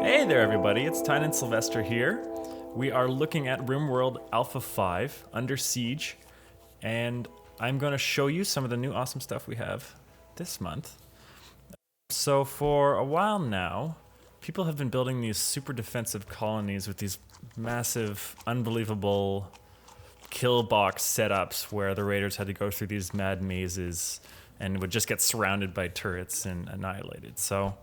Hey there everybody, it's Tyne and Sylvester here. We are looking at RimWorld Alpha 5, Under Siege, and I'm going to show you some of the new awesome stuff we have this month. So for a while now, people have been building these super defensive colonies with these massive, unbelievable kill box setups where the raiders had to go through these mad mazes and would just get surrounded by turrets and annihilated. So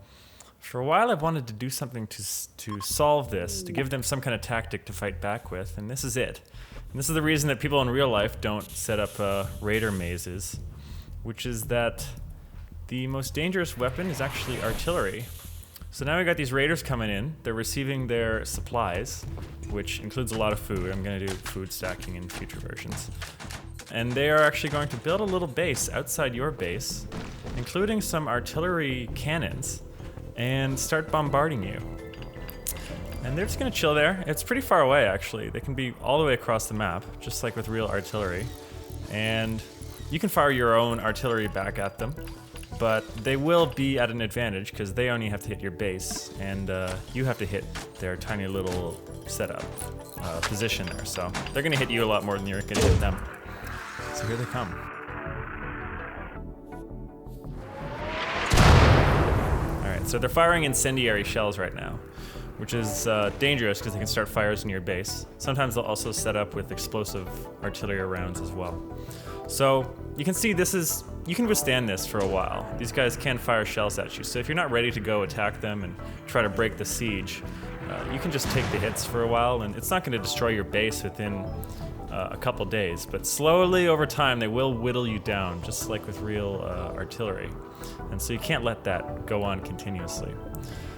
for a while I've wanted to do something to solve this, to give them some kind of tactic to fight back with, and this is it. And this is the reason that people in real life don't set up raider mazes, which is that the most dangerous weapon is actually artillery. So now we got these raiders coming in, they're receiving their supplies, which includes a lot of food. I'm going to do food stacking in future versions. And they are actually going to build a little base outside your base, including some artillery cannons, and start bombarding you. And they're just going to chill there. It's pretty far away, actually. They can be all the way across the map, just like with real artillery. And you can fire your own artillery back at them, but they will be at an advantage because they only have to hit your base, and you have to hit their tiny little setup position there. So they're going to hit you a lot more than you're going to hit them. So here they come. Alright, so they're firing incendiary shells right now, which is dangerous because they can start fires in your base. Sometimes they'll also set up with explosive artillery rounds as well. So you can see you can withstand this for a while. These guys can fire shells at you, so if you're not ready to go attack them and try to break the siege, you can just take the hits for a while, and it's not going to destroy your base within a couple days, but slowly over time they will whittle you down, just like with real artillery. And so you can't let that go on continuously.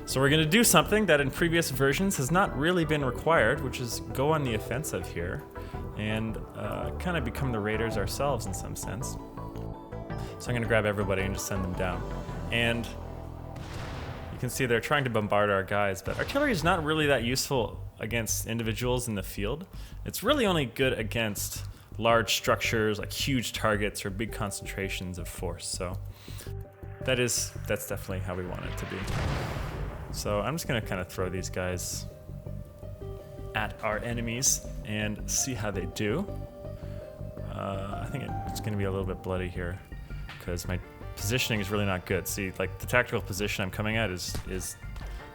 So we're going to do something that in previous versions has not really been required, which is go on the offensive here and kind of become the raiders ourselves in some sense. So I'm going to grab everybody and just send them down. And you can see they're trying to bombard our guys, but artillery is not really that useful against individuals in the field. It's really only good against large structures like huge targets or big concentrations of force. So that's definitely how we want it to be. So I'm just going to kind of throw these guys at our enemies and see how they do. I think it's going to be a little bit bloody here because my positioning is really not good. See, like the tactical position I'm coming at is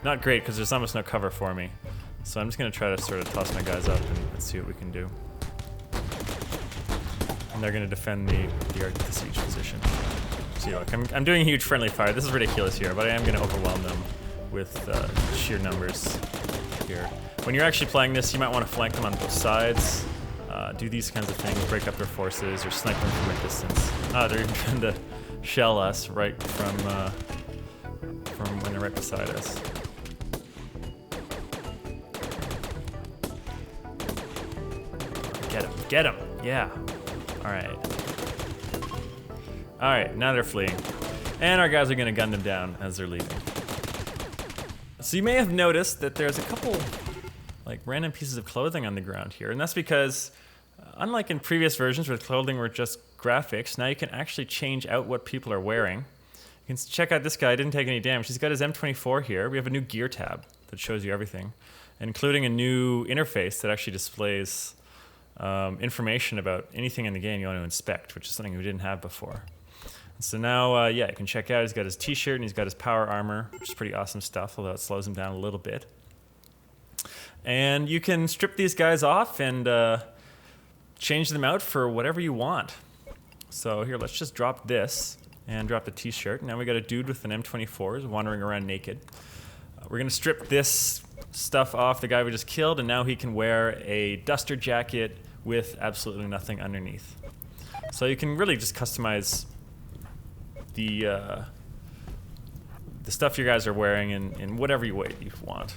not great because there's almost no cover for me. So I'm just going to try to sort of toss my guys up and see what we can do. And they're going to defend the siege position. See, look, I'm doing a huge friendly fire. This is ridiculous here, but I am going to overwhelm them with sheer numbers here. When you're actually playing this, you might want to flank them on both sides, do these kinds of things, break up their forces, or snipe them from a distance. They're even trying to shell us right from when they're right beside us. Get him, yeah. Alright, now they're fleeing. And our guys are gonna gun them down as they're leaving. So you may have noticed that there's a couple like random pieces of clothing on the ground here, and that's because unlike in previous versions where clothing were just graphics, now you can actually change out what people are wearing. You can check out this guy, didn't take any damage. He's got his M24 here. We have a new gear tab that shows you everything, including a new interface that actually displays information about anything in the game you want to inspect, which is something we didn't have before. So now, yeah, you can check out, he's got his t-shirt and he's got his power armor, which is pretty awesome stuff, although it slows him down a little bit. And you can strip these guys off and change them out for whatever you want. So here, let's just drop this and drop the t-shirt. Now we got a dude with an M24 who's wandering around naked. We're gonna strip this stuff off the guy we just killed, and now he can wear a duster jacket with absolutely nothing underneath. So you can really just customize the stuff you guys are wearing in whatever way you want.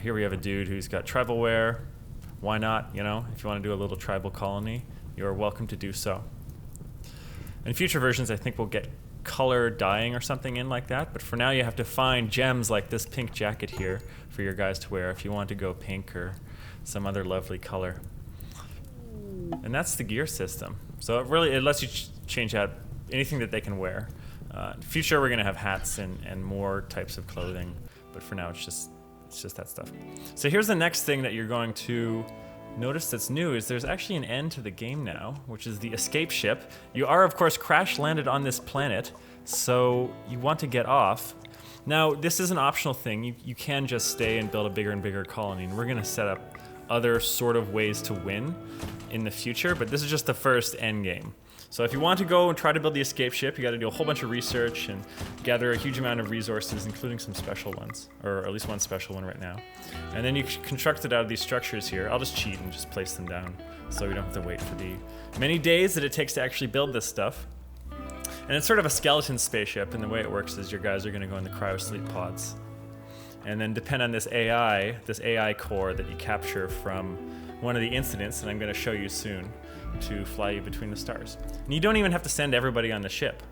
Here we have a dude who's got tribal wear. Why not, you know? If you want to do a little tribal colony, you're welcome to do so. In future versions, I think we'll get color dyeing or something in like that, but for now you have to find gems like this pink jacket here for your guys to wear if you want to go pink or some other lovely color. And that's the gear system. So it lets you change out anything that they can wear. In future we're going to have hats and more types of clothing, but for now it's just it's just that stuff. So here's the next thing that you're going to notice that's new is there's actually an end to the game now, which is the escape ship. You are, of course, crash landed on this planet, so you want to get off. Now, this is an optional thing. You can just stay and build a bigger and bigger colony, and we're going to set up other sort of ways to win in the future, but this is just the first end game. So if you want to go and try to build the escape ship, you got to do a whole bunch of research and gather a huge amount of resources, including some special ones, or at least one special one right now. And then you construct it out of these structures here. I'll just cheat and just place them down so we don't have to wait for the many days that it takes to actually build this stuff. And it's sort of a skeleton spaceship, and the way it works is your guys are going to go in the cryosleep pods. And then depend on this AI core that you capture from one of the incidents that I'm going to show you soon to fly you between the stars. And you don't even have to send everybody on the ship.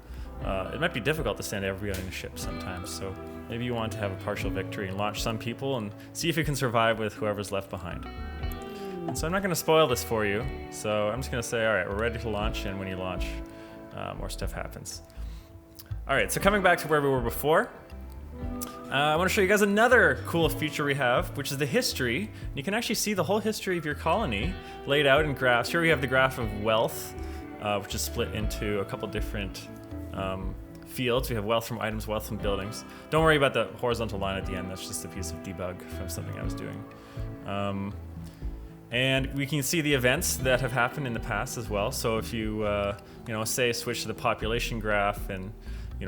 It might be difficult to send everybody on the ship sometimes, so maybe you want to have a partial victory and launch some people and see if you can survive with whoever's left behind. And so I'm not going to spoil this for you, so I'm just going to say, all right, we're ready to launch, and when you launch, more stuff happens. All right, so coming back to where we were before, I want to show you guys another cool feature we have, which is the history. You can actually see the whole history of your colony laid out in graphs. Here we have the graph of wealth, which is split into a couple different fields. We have wealth from items, wealth from buildings. Don't worry about the horizontal line at the end. That's just a piece of debug from something I was doing. And we can see the events that have happened in the past as well. So if you, say switch to the population graph, and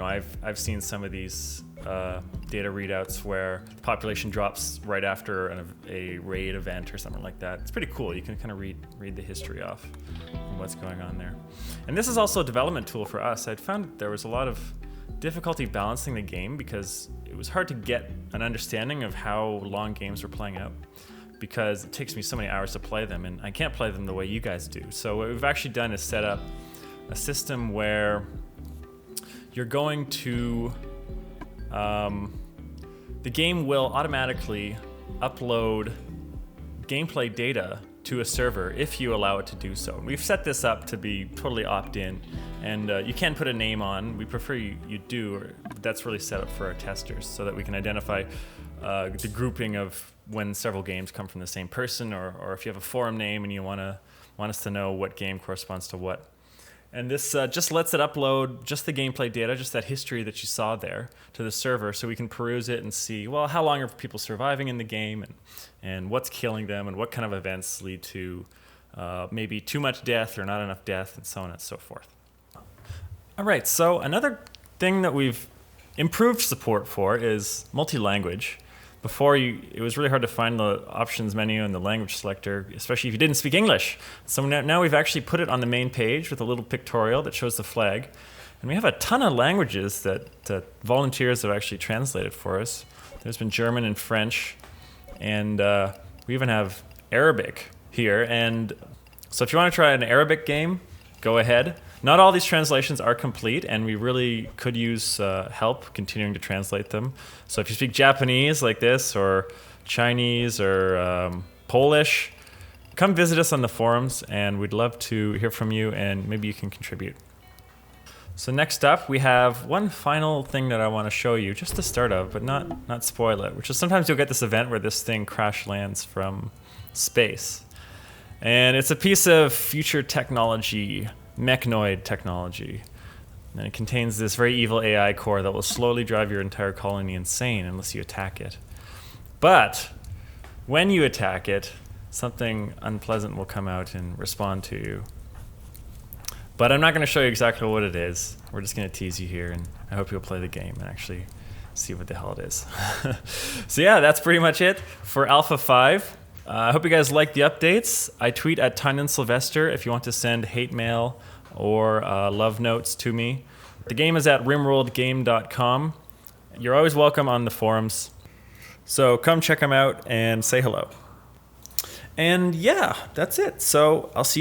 I've seen some of these data readouts where the population drops right after a raid event or something like that. It's pretty cool. You can kind of read the history off from what's going on there. And this is also a development tool for us. I'd found that there was a lot of difficulty balancing the game because it was hard to get an understanding of how long games were playing out, because it takes me so many hours to play them, and I can't play them the way you guys do. So what we've actually done is set up a system where you're going to the game will automatically upload gameplay data to a server if you allow it to do so. We've set this up to be totally opt-in, and you can put a name on. We prefer you do, but that's really set up for our testers so that we can identify the grouping of when several games come from the same person, or if you have a forum name and you want us to know what game corresponds to what. And this just lets it upload just the gameplay data, just that history that you saw there, to the server, so we can peruse it and see, well, how long are people surviving in the game, and what's killing them, and what kind of events lead to maybe too much death or not enough death, and so on and so forth. All right, so another thing that we've improved support for is multi-language. Before, it was really hard to find the options menu in the language selector, especially if you didn't speak English. So now we've actually put it on the main page with a little pictorial that shows the flag. And we have a ton of languages that volunteers have actually translated for us. There's been German and French, and we even have Arabic here. And so if you want to try an Arabic game, go ahead. Not all these translations are complete, and we really could use help continuing to translate them. So if you speak Japanese like this, or Chinese, or Polish, come visit us on the forums, and we'd love to hear from you, and maybe you can contribute. So next up, we have one final thing that I want to show you, just the start of, but not spoil it, which is sometimes you'll get this event where this thing crash lands from space. And it's a piece of future technology, mechanoid technology. And it contains this very evil AI core that will slowly drive your entire colony insane unless you attack it. But when you attack it, something unpleasant will come out and respond to you. But I'm not going to show you exactly what it is. We're just going to tease you here, and I hope you'll play the game and actually see what the hell it is. So yeah, that's pretty much it for Alpha 5. I hope you guys like the updates. I tweet at @TynanSylvester if you want to send hate mail or love notes to me. The game is at RimWorldGame.com. You're always welcome on the forums. So come check them out and say hello. And yeah, that's it. So I'll see you